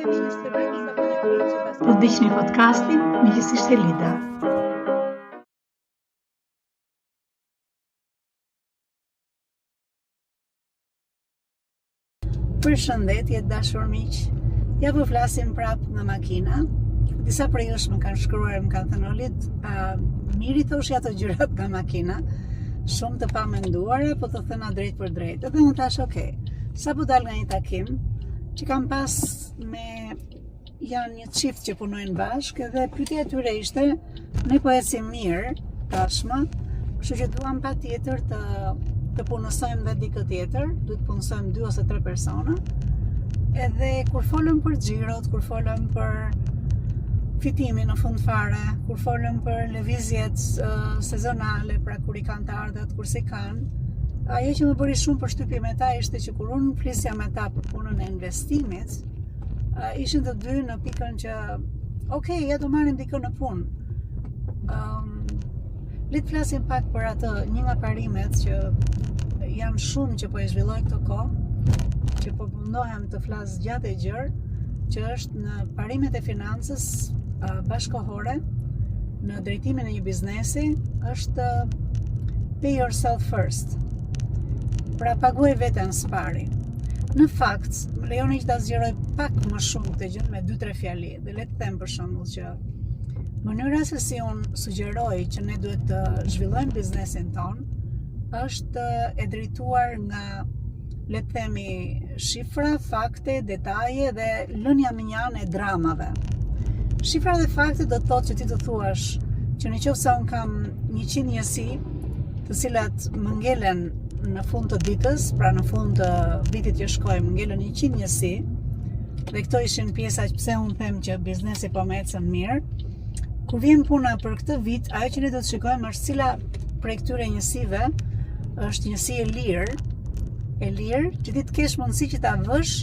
Po dëgjoni podcastin Miqësisht e Lida. Përshëndetje dashur miq. Ja po flasim prap nga makina. Disa prej jush më kanë shkruar, më kanë thënë Olit, miri thosh ato gjërat nga makina, shumë të pamenduara, po të thëna drejt për drejt. Edhe unë thash, okay, sa po dal nga një takim, që kam pas me janë një çift që punojnë bashkë, edhe pyetja e tyre ishte, ne po ecim mirë tashmë, kështu që duam patjetër të punësojmë dhe dikë tjetër, duhet punësojmë 2 ose 3 persona. Edhe kur folëm për xhirot, kur folëm për fitimin në fund fare, kur folëm për lëvizjet sezonale, pra kur i kanë të ardhat, kur si kanë, ajo që më bëri shumë përshtypje me ta ishte që kur unë flisja me ta për punën e investimit, ishin të dy në pikën që, okay, ja do marrim dikën në punë. Le të flasim pak për atë, një nga parimet që janë shumë që po e zhvilloj këto kohë, që po mundohem të flas gjatë e gjërë, që është në parimet e financës bashkohore, në drejtimin e një biznesi, është pay yourself first. Pra paguaj veten së pari. Në fakt, më lejoni që ta zgjeroj pak më shumë këtë gjë me 2-3 fjali. Dhe le të them për shembull që mënyra se si unë sugjeroj që ne duhet të zhvillojmë biznesin ton, është e drejtuar nga, le të themi, shifra, fakte, detaje dhe lënia minjan e dramave. Shifra dhe fakte do të thotë që ti të thuash që nëse unë kam 100 njësi, të cilat më ngelen në fund të ditës, pra në fund të vitit që shkoj, më ngelen 100 njësi, dhe këto ishin pjesa që pse unë them që biznesi po më ecën mirë. Kur vjen puna për këtë vit, ajo që ne do të shikojmë është cila prej këtyre njësive është njësi e lirë, që ti të kesh mundësi që ta vësh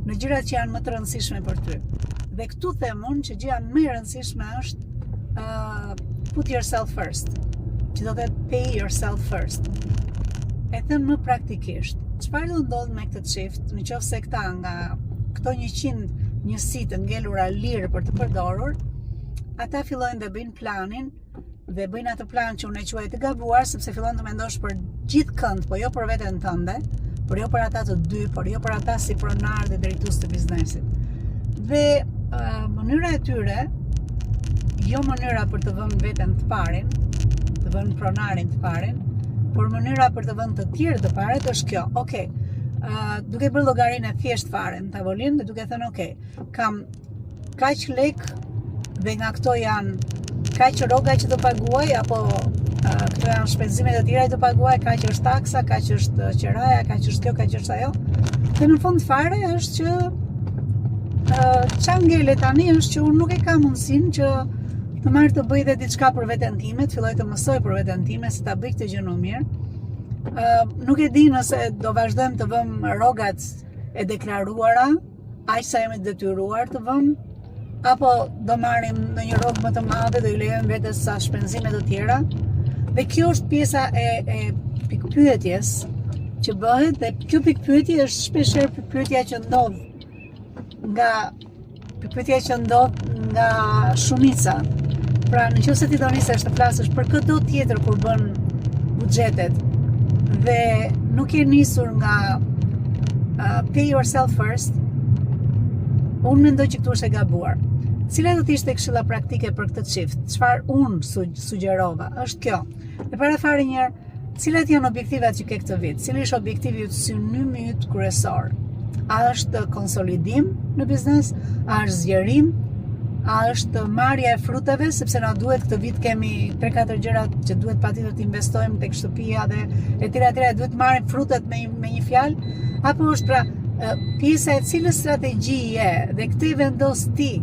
në gjërat që janë më të rëndësishme për ty. Dhe këtu them unë që gjëja më e rëndësishme është put yourself first, që do të pay yourself first. E them më praktikisht. Çfarë do ndodh me këtë çift, nëse këta nga këto 100 njësi të ngelura lirë për të përdorur, ata fillojnë dhe bëjnë planin dhe bëjnë atë plan që unë e quaj të gabuar, sepse fillon të mendosh për gjithëkënd, po jo për veten tënde, por jo për ata të dy, por jo për ata si pronar dhe drejtues të biznesit. Dhe mënyra e tyre, jo mënyra për të vënë veten të parin, të vënë pronarin të parin, por mënyra për të vënë të tjerë të paret është kjo. Okay, duke bërë llogarinë e thjesht fare në tavolinë dhe duke thënë okay, kam kaq lek dhe nga këto janë kaq rroga që të paguaj, apo këto janë shpenzimet e tjera që të paguaj, kaq është taksa, kaq është qiraja, kaq është kjo, kaq është ajo. Dhe në fund fare është që ç'a ngele tani është që unë nuk e kam mundësinë që të marrë të bëj dhe diçka për veten time, të filloj të mësoj për veten time se ta bëj këtë gjë më mirë. Nuk e di nëse do vazhdojmë të vëmë rrogat e deklaruara, aq sa jemi detyruar të vëmë, apo do marrim në një rrogë më të madhe dhe i lejojmë vetes sa shpenzime të tjera. Dhe kjo është pjesa e pikpyetjes që bëhet, dhe kjo pikpyetje është shpeshherë pikpyetja që ndodh nga shumica. Pra nëse ti do nisesh të flasësh për këto tjetër kur bën buxhetet dhe nuk je nisur nga pay yourself first, unë mendoj që këtu është e gabuar. Cila do të ishte këshilla praktike për këtë çift? Çfarë unë sugjerova? Është kjo. E para fare një, cilat janë objektivat që ke këtë vit? Cili është objektivi yt, synimi yt kryesor? A është konsolidim në biznes? A është zgjerim? A është marrja e frutave, sepse na duhet këtë vit kemi 3-4 gjëra që duhet patjetër të investojmë tek shtëpia dhe etj, duhet marrim frutat me një fjalë, apo është pra pjesa e cilës strategjie dhe këtë i vendos ti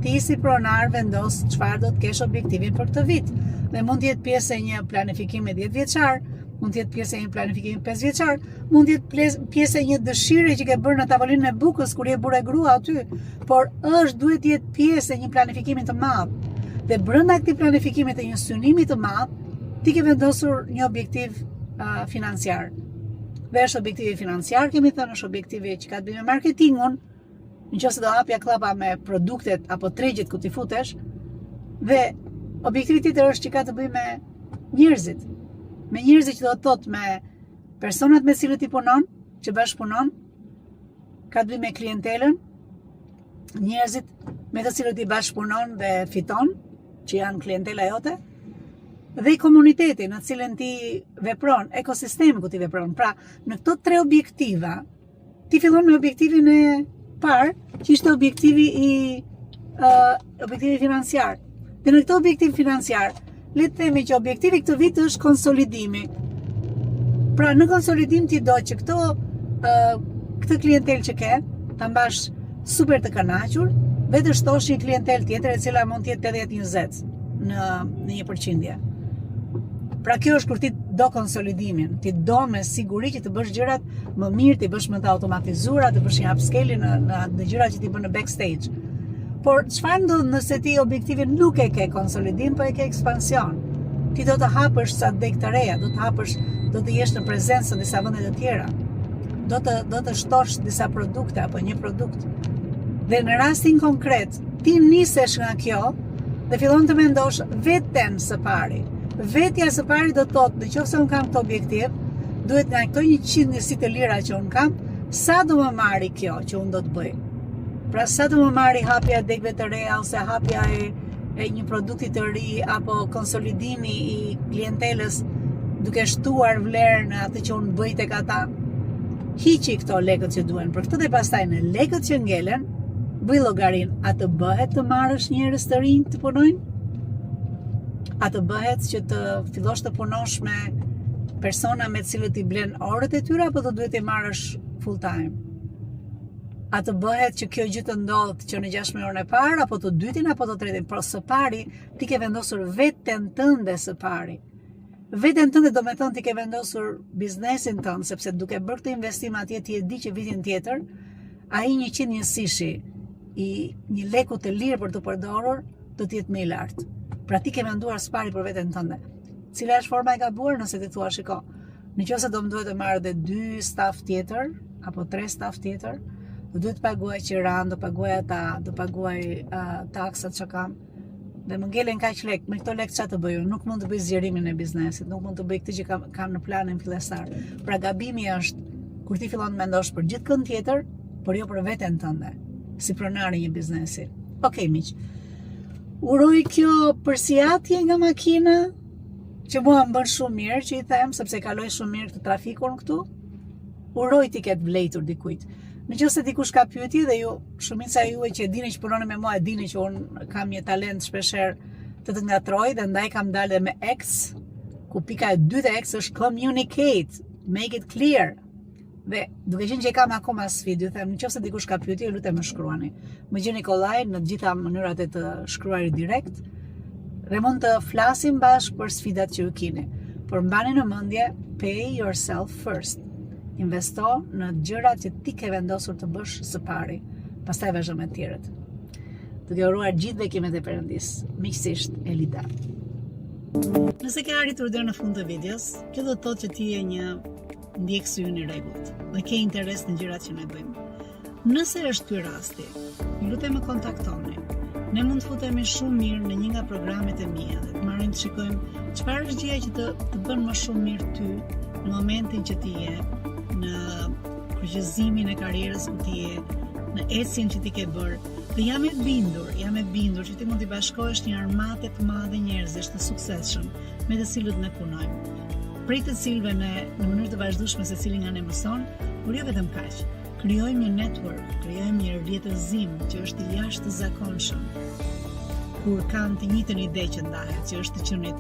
si pronar vendos çfarë do të kesh objektivin për këtë vit. Dhe mund të jetë pjesë e një planifikimi 10 vjeçar, mund të jetë pjesë e një planifikimi 5 vjeçar, mund të jetë pjesë e një dëshire që ke bërë në tavolinën e bukës kur je burrë grua aty, por duhet të jetë pjesë e një planifikimi të madh. Dhe brenda këtij planifikimi të një synimi të madh, ti ke vendosur një objektiv financiar. Dhe është objektivi financiar, kemi thënë, është objektivi që ka të bëjë me marketingun, nëse do hapja klapa me produktet apo tregjet ku ti futesh, dhe objektivi tjetër është që ka të bëjë me njerëzit. Me njerëzit që do të thotë me personat me cilët i punon, që bashkëpunon, ka të bëjë me klientelën, njerëzit me të cilët i bashkëpunon dhe fiton, që janë klientela jote, dhe komuniteti në cilën ti vepron, ekosistemi ku ti vepron. Pra, në këto 3 objektiva, ti fillon me objektivin e parë, që ishte objektivi financiar. Dhe në këto objektiv financiar, le të themi që objektivi këtë vit është konsolidimi. Pra, në konsolidim ti do që këtë klientel që ke, ta mbash super të kënaqur, dhe të shtosh një klientel tjetër e cila mund të jetë 80-20 në një përqindje. Pra kjo është kur ti do konsolidimin, ti do me siguri që të bësh gjërat më mirë, ti bësh më të automatizuara, të bësh një upscaling në gjërat që ti bën në backstage. Por çfarë ndodh nëse ti objektivin nuk e ke konsolidim, po e ke ekspansion? Ti do të hapësh sa deg të reja, do të jesh në prezencë në disa vende të tjera. Do të shtosh disa produkte apo një produkt. Dhe në rastin konkret, ti nisesh nga kjo dhe fillon të mendosh veten së pari. Vetja së pari do të thotë, nëse unë kam këtë objektiv, duhet nga këto 100 njësi të lira që unë kam, sa do më marri kjo që unë do të bëj? Pra sa do më marri hapja e degëve të reja, ose hapja e një produkti të ri, apo konsolidimi i klientelës duke shtuar vlerë në atë që unë bëj tek ata? Hiqi këto lekët që duhen. Për këtë dhe pastaj në lekët që ngelen, bëj llogarin, a të bëhet të marrësh njerëz të rinj të punojnë? A të bëhet që të fillosh të punosh me persona me cilët i blen orët e tyre, apo të duhet i marrësh full time? A të bëhet që kjo gjë të ndodh që në 16 orën e parë, apo të dytin, apo të tretin? Por së pari, ti ke vendosur veten tënde së pari. Veten tënde do me thënë ti ke vendosur biznesin tënd, sepse duke bërë këtë investim atje ti e di që vitin tjetër, ai 100 njësishi i një leku të lirë për të përdorur, do të jetë më i lartë. Pra ti ke menduar së pari për veten tënde. Cila është forma e gabuar nëse ti thua shiko, nëse do më duhet të marr edhe 2 staf tjetër apo 3 staf tjetër, do duhet të paguaj qiran, do paguaj ata, do paguaj taksat që kam. Dhe më ngelen kaq lek, me këto lek çfarë të bëj? Nuk mund të bëj zgjerimin e biznesit, nuk mund të bëj këtë që kam në planin fillestar. Pra gabimi është kur ti fillon të mendosh për gjithkund tjetër, por jo për veten tënde, si pronari një biznesi. Okej, miq. Uroj kjo përsiatje nga makina, që mua më bën shumë mirë që i them, sepse kaloj shumë mirë këtë trafikun këtu. Uroj ti ketë vlejtur dikujt. Nëse dikush ka pyetje dhe ju, shumica e juaj që dini që punoni me mua, e dini që unë kam një talent shpeshherë të ngatroj dhe ndaj kam dalë me X, ku pika e dytë e X është communicate, make it clear. Dhe duke qenë që e kam akoma sfidë, ju them, nëse dikush ka pyetje, lutem më shkruani. Më gjeni Nikolaj në të gjitha mënyrat e të shkruarit direkt dhe mund të flasim bashkë për sfidat që ju keni. Por mbani në mendje, pay yourself first. Investo në gjërat që ti ke vendosur të bësh së pari, pastaj vazhdo me të tjerët. Duke uruar gjithë bekimet e Perëndis, miqësisht Elida. Nëse ke arritur deri në fund të videos, kjo do të thotë që ti je një ndjekës ynë i rregullt dhe ke interes në gjërat që ne bëjmë. Nëse është ky rasti, ju lutem më kontaktoni. Ne mund të futemi shumë mirë në një nga programet e mia dhe të marrim të shikojmë çfarë është gjëja që të bën më shumë mirë ty në momentin që ti je në kryqëzimin e karrierës ku ti je, në ecjen që ti ke bërë. Dhe jam e bindur që ti mund të bashkohesh një armate të madhe njerëzish të suksesshëm me të cilët ne punojmë. Prej të cilëve ne në mënyrë të vazhdueshme secili nga ne mëson, por jo vetëm kaq. Krijojmë një network, krijojmë një rrjetëzim që është i jashtëzakonshëm. Kur kanë të njëjtën ide që ndahet, që është të qenit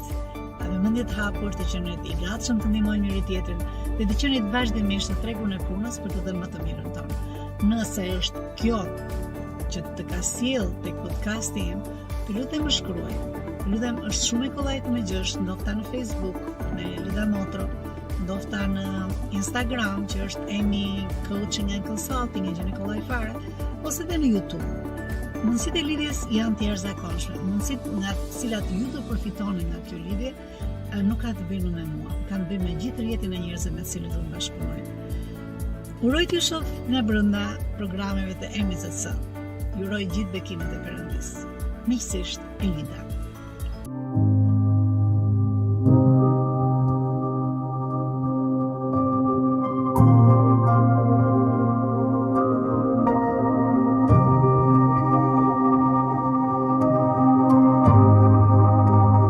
me mendje të hapur, të qenit i gatshëm të ndihmojnë njëri tjetrin dhe të qenit vazhdimisht në tregun e punës për të dhënë më të mirën tonë. Nëse është kjo që të ka sjell tek podcasti im, të lutem më shkruaj. Lutem, është shumë e kollajt me gjesh, ndofta në Facebook me Lida Motro, ndofta në Instagram që është Emi Coaching and Consulting e gjeni kollaj fare, ose dhe në YouTube. Mundësitë e lidhjes janë të jashtëzakonshme. Mundësitë nga të cilat ju do përfitoni nga kjo lidhje nuk ka të bëjnë me mua, ka të bëjnë me gjithë rrjetin e njerëzve me të cilët do të bashkëpunoj. Uroj t'ju shoh nga brenda programeve të MCC. Ju uroj gjithë bekimet e Perëndis. Miqësisht, Elida.